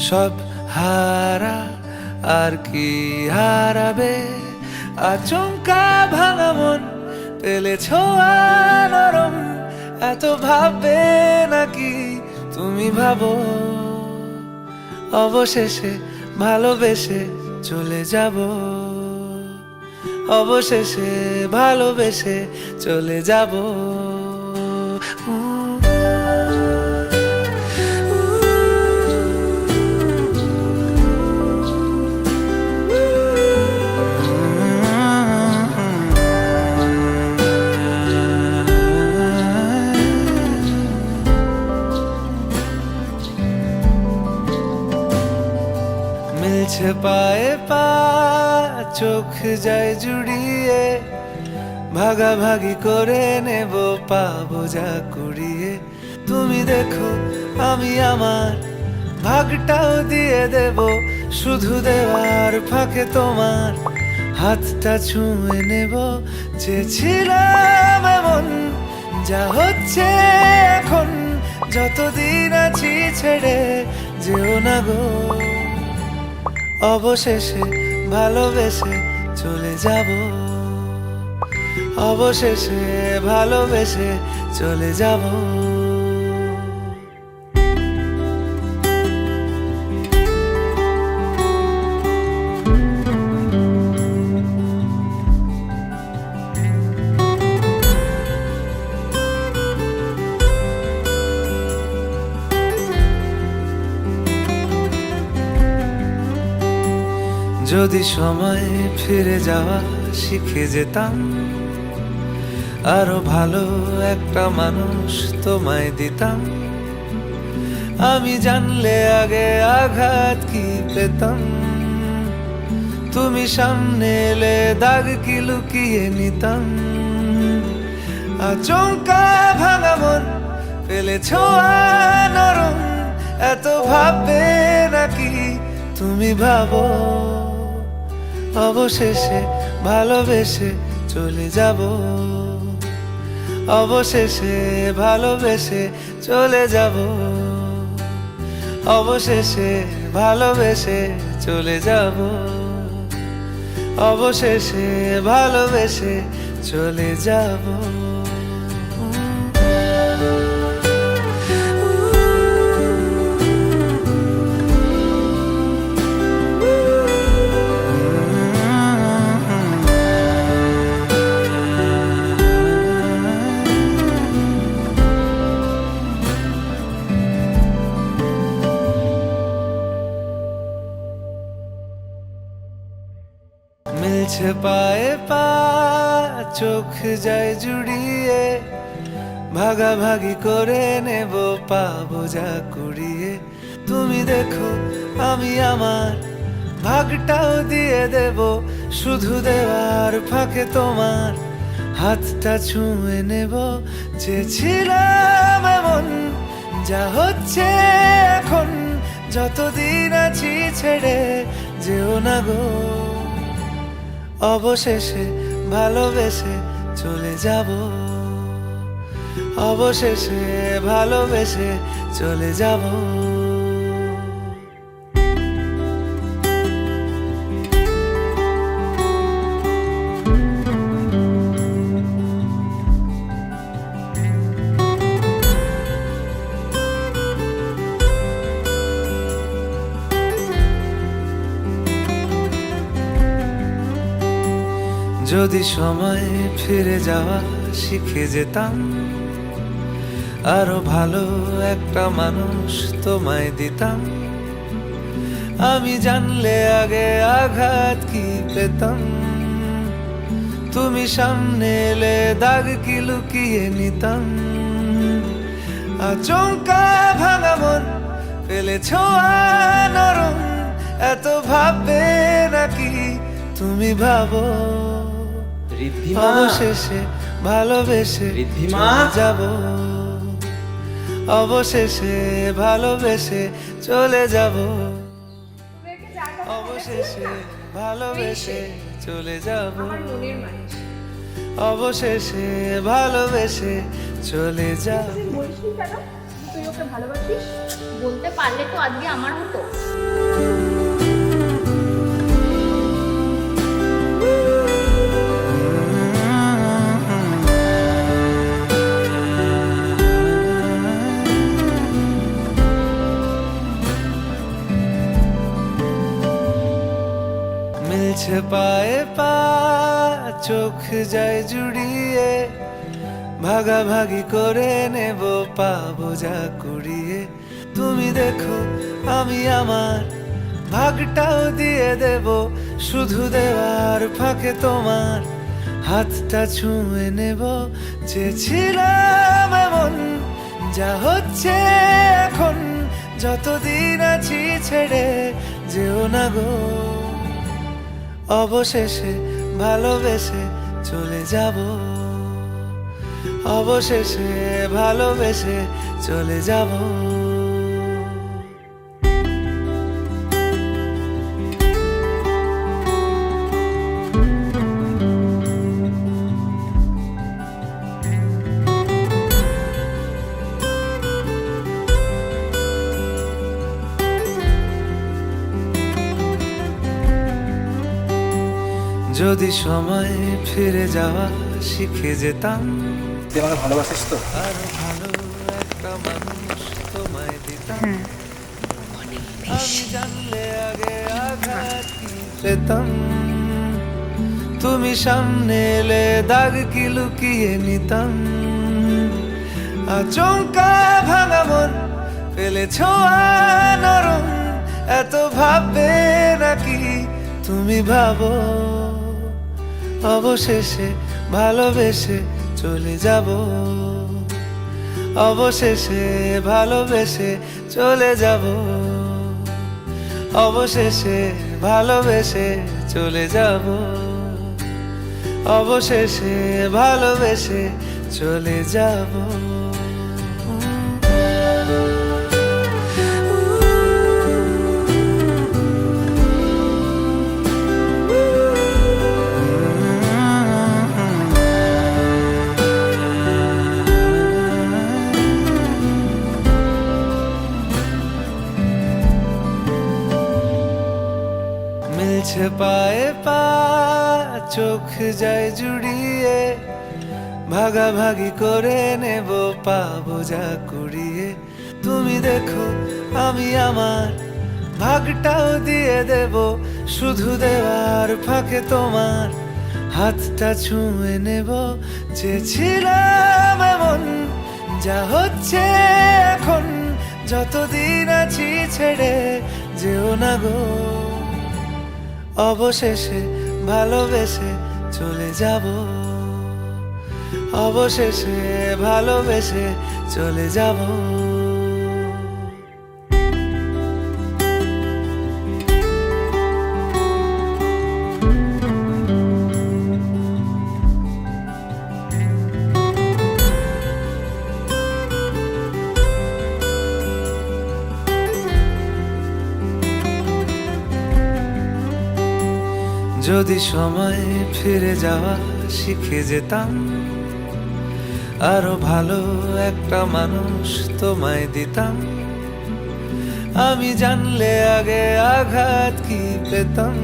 সব হারা আর কি হারাবে, আচমকা ভাঙা মন পেলে ছোঁয়া নরম, এত ভাববে নাকি তুমি ভাবো, অবশেষে ভালোবেসে চলে যাব, অবশেষে ভালোবেসে চলে যাব। মিলছে পায়ে পা, চোখ যায় জুড়িয়ে, ভাগাভাগি করে নেব পাবো যা কুড়িয়ে। তুমি দেখো আমি আমার ভাগটাও দিয়ে দেব, শুধু দেওয়ার ফাঁকে তোমার হাতটা ছুঁয়ে নেব। চেয়েছিলাম এমন, যা হচ্ছে এখন, যতদিন আছি ছেড়ে যেও না গো, অবশেষে ভালোবেসে চলে যাব, অবশেষে ভালোবেসে চলে যাব। যদি সময় ফিরে যাওয়া শিখে যেতাম, আরো ভালো একটা মানুষ তোমায় দিতাম, আমি জানলে আগে আঘাত কি পেতাম, তুমি সামনে এলে দাগ কি লুকিয়ে নিতাম। আচমকা ভাঙা মন পেলে ছোঁয়া নরম, এত ভাববে নাকি তুমি ভাবো, অবশেষে ভালোবেসে চলে যাব, অবশেষে ভালোবেসে চলে যাব, অবশেষে ভালোবেসে চলে যাব, অবশেষে ভালোবেসে চলে যাব। মিলছে পায়ে পা, চোখ যায় জুড়িয়ে, ভাগাভাগি করে নেব পাবো যা কুড়িয়ে। তুমি দেখো আমি আমার ভাগটাও দিয়ে দেব, শুধু দেওয়ার ফাঁকে তোমার হাতটা ছুঁয়ে নেব। চেয়েছিলাম এমন, যা হচ্ছে এখন, যতদিন আছি ছেড়ে যেও না গো, অবশেষে ভালোবেসে চলে যাব, অবশেষে ভালোবেসে চলে যাব। যদি সময় ফিরে যাওয়া শিখে যেতাম, আরো ভালো একটা মানুষ তোমায় দিতাম, আমি জানলে আগে আঘাত কি পেতাম, তুমি সামনে এলে দাগ কি লুকিয়ে নিতাম। আচমকা ভাঙা মন পেলে ছোঁয়া নরম, এত ভাববে নাকি তুমি ভাবো, অবশেষে ভালোবেসে যাব, অবশেষে ভালোবেসে চলে যাব, অবশেষে ভালোবেসে চলে যাব, অবশেষে ভালোবেসে চলে যাব। তুই ওকে ভালোবাসিস বলতে পারলে তো আজকে আমার হতো। মিলছে পায়ে পা, চোখ যায় জুড়িয়ে, ভাগাভাগি করে নেব পাবো যা কুড়িয়ে। তুমি দেখো আমি আমার ভাগটাও দিয়ে দেব, শুধু দেওয়ার ফাঁকে তোমার হাতটা ছুঁয়ে নেব। চেয়েছিলাম এমন, যা হচ্ছে এখন, যতদিন আছি ছেড়ে যেও না গো। অবশেষে ভালোবেসে চলে যাব, অবশেষে ভালোবেসে চলে যাব। যদি সময় ফিরে যাওয়া শিখে যেতাম, তুই আমাকে ভালোবাসিস তো? আরো ভালো একটা মানুষ তোমায় দিতাম। আমি জানলে আগে আঘাত কি পেতাম, তুমি সামনে এলে দাগ কি লুকিয়ে নিতাম। আচমকা ভাঙা মন পেলে ছোঁয়া নরম, এত ভাববে নাকি তুমি ভাবো। অবশেষে ভালোবেসে চলে যাব, অবশেষে ভালোবেসে চলে যাব, অবশেষে ভালোবেসে চলে যাব, অবশেষে ভালোবেসে চলে যাব। মিলছে পায়ে পা, চোখ যায় জুড়িয়ে, ভাগাভাগি করে নেব পাবো যা কুড়িয়ে। তুমি দেখো আমি আমার ভাগটাও দিয়ে দেব, শুধু দেওয়ার ফাঁকে তোমার হাতটা ছুঁয়ে নেব। চেয়েছিলাম এমন, যা হচ্ছে এখন, যতদিন আছি ছেড়ে যেও না গো। অবশেষে ভালোবেসে চলে যাব, অবশেষে ভালোবেসে চলে যাব। যদি সময় ফিরে যাওয়া শিখে যেতাম, আরো ভালো একটা মানুষ তোমায় দিতাম। আমি জানলে আগে আঘাত কি পেতাম,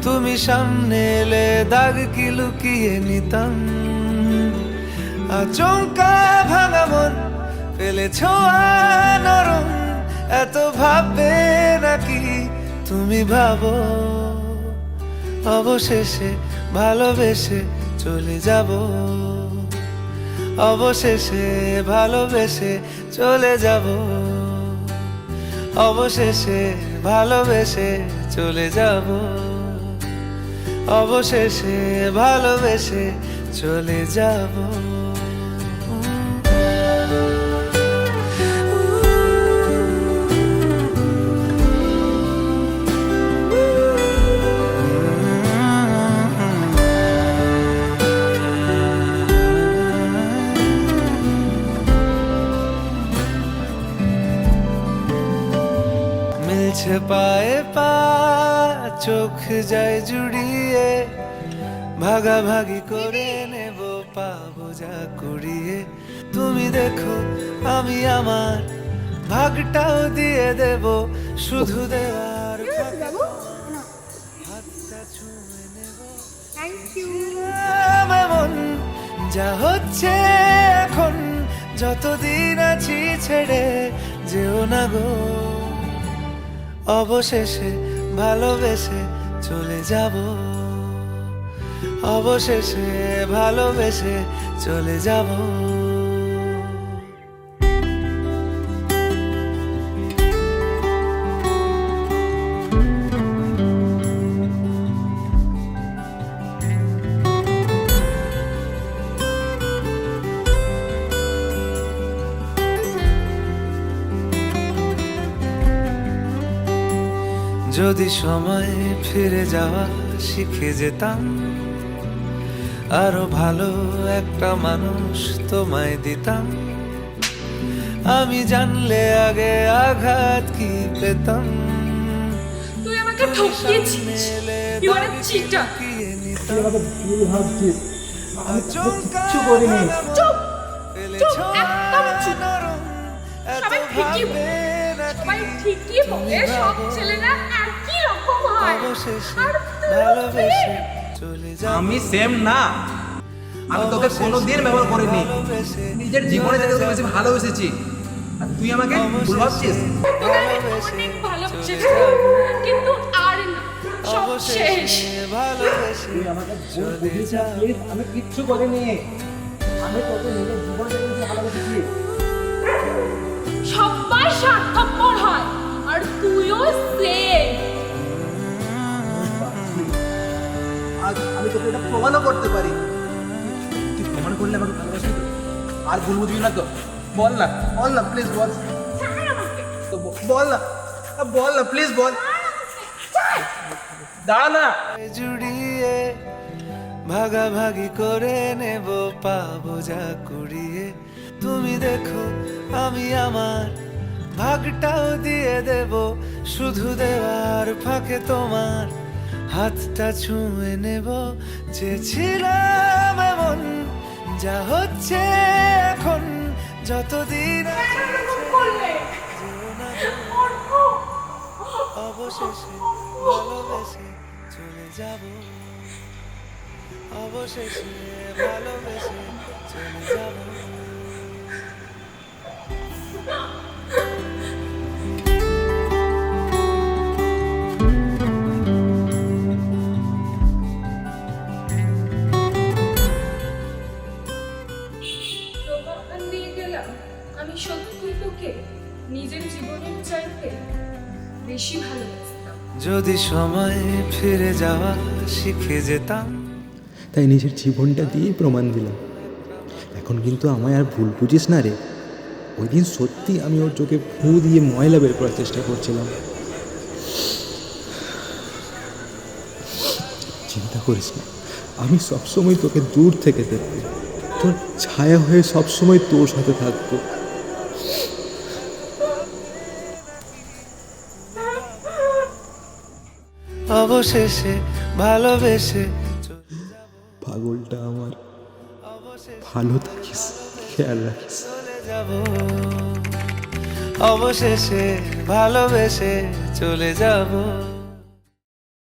তুমি সামনে এলে দাগ কি লুকিয়ে নিতাম। আচমকা ভাঙা মন পেলে ছোঁয়া নরম, এত ভাববে নাকি তুমি ভাবো। অবশেষে ভালোবেসে চলে যাব, অবশেষে ভালোবেসে চলে যাব, অবশেষে ভালোবেসে চলে যাব, অবশেষে ভালোবেসে চলে যাব। মিলছে পায়ে পা, চোখ যায় জুড়িয়ে, ভাগাভাগি করে নেব পাবো যা কুড়িয়ে। তুমি দেখো আমি আমার ভাগটাও দিয়ে দেব, শুধু দেওয়ার ফাঁকে হাতটা ছুঁয়ে নেব। এমন, যা হচ্ছে এখন, যতদিন আছি ছেড়ে যেও না গো। অবশেষে ভালোবেসে চলে যাব, অবশেষে ভালোবেসে চলে যাব। যদি সময় ফিরে যাওয়া শিখে যেতাম, আরো ভালো একটা মানুষ তোমায় দিতাম। আমি জানলে আগে আঘাত কি পেতাম। তুই আমাকে ঠকিয়েছিস। You are a cheater. তুই আমাকে ভুল ভাবছিস, আমি তোকে কিচ্ছু করিনি। চুপ চুপ, একদম চুপ। সবাই ঠিকই বলে, সবাই ঠিকই বলে, সব ছেলেরা একই রকম হয়। আর ভালোবেসে চলে যাব। আমি সেম না, আমি তোকে কোনোদিন ব্যবহার করিনি। নিজের জীবনে থেকে তোকে বেশি ভালোবেসেছি, আর তুই আমাকে ভুল ভাবছিস। তোকে আমি অনেক ভালোবেসেছি, কিন্তু আর না, সব শেষ। তুই আমাকে ভুল বুঝিস না প্লিজ, আমি কিচ্ছু করিনি। আমি তোকে নিজের জীবনে থেকে বেশি ভালোবেসেছি। সবাই স্বার্থপর হয়, আর তুইও সেম। আজ আমি তোকে এটা প্রমাণও করতে পারি। তুই প্রমাণ করলে আমাকে ভালোবাসবি তো? আর ভুল বুঝবি না তো? বল না, বল না প্লিজ, বল ছাড় আমাকে, তো, বল না, বল না প্লিজ, বল। দাঁড়া না। জুড়িয়ে ভাগাভাগি করে নেব, পাবো যা কুড়িয়ে। তুমি দেখো আমি আমার ভাগটাও দিয়ে দেব, শুধু দেওয়ার ফাঁকে তোমার হাতটা ছুঁয়ে নেব। চেয়েছিলাম এমন, যা হচ্ছে এখন, যতদিন আছে করলে অবশেষে ভালোবেসে চলে যাব, অবশেষে ভালোবেসে চলে যাব। প্রমাণ দিয়ে গেলাম আমি সত্যি তোকে নিজের জীবনের চাইতে বেশি ভালোবাসতাম। যদি সময় ফিরে যাওয়া শিখে যেতাম, তাই নিজের জীবনটা দিয়েই প্রমাণ দিলাম। এখন কিন্তু আমায় আর ভুল বুঝিস না রে। ওই দিন সত্যি আমি ওর চোখে ফু দিয়ে ময়লা বের করার চেষ্টা করছিলাম। চিন্তা করিস না, আমি সবসময় তোকে দূর থেকে দেখব, তোর ছায়া হয়ে সবসময় তোর সাথে থাকবো। অবশেষে ভালোবেসে চলে যাব, পাগলটা আমার, ভালো থাকিস, খেয়াল রাখিস। চলে যাব, অবশেষে ভালোবেসে চলে যাব।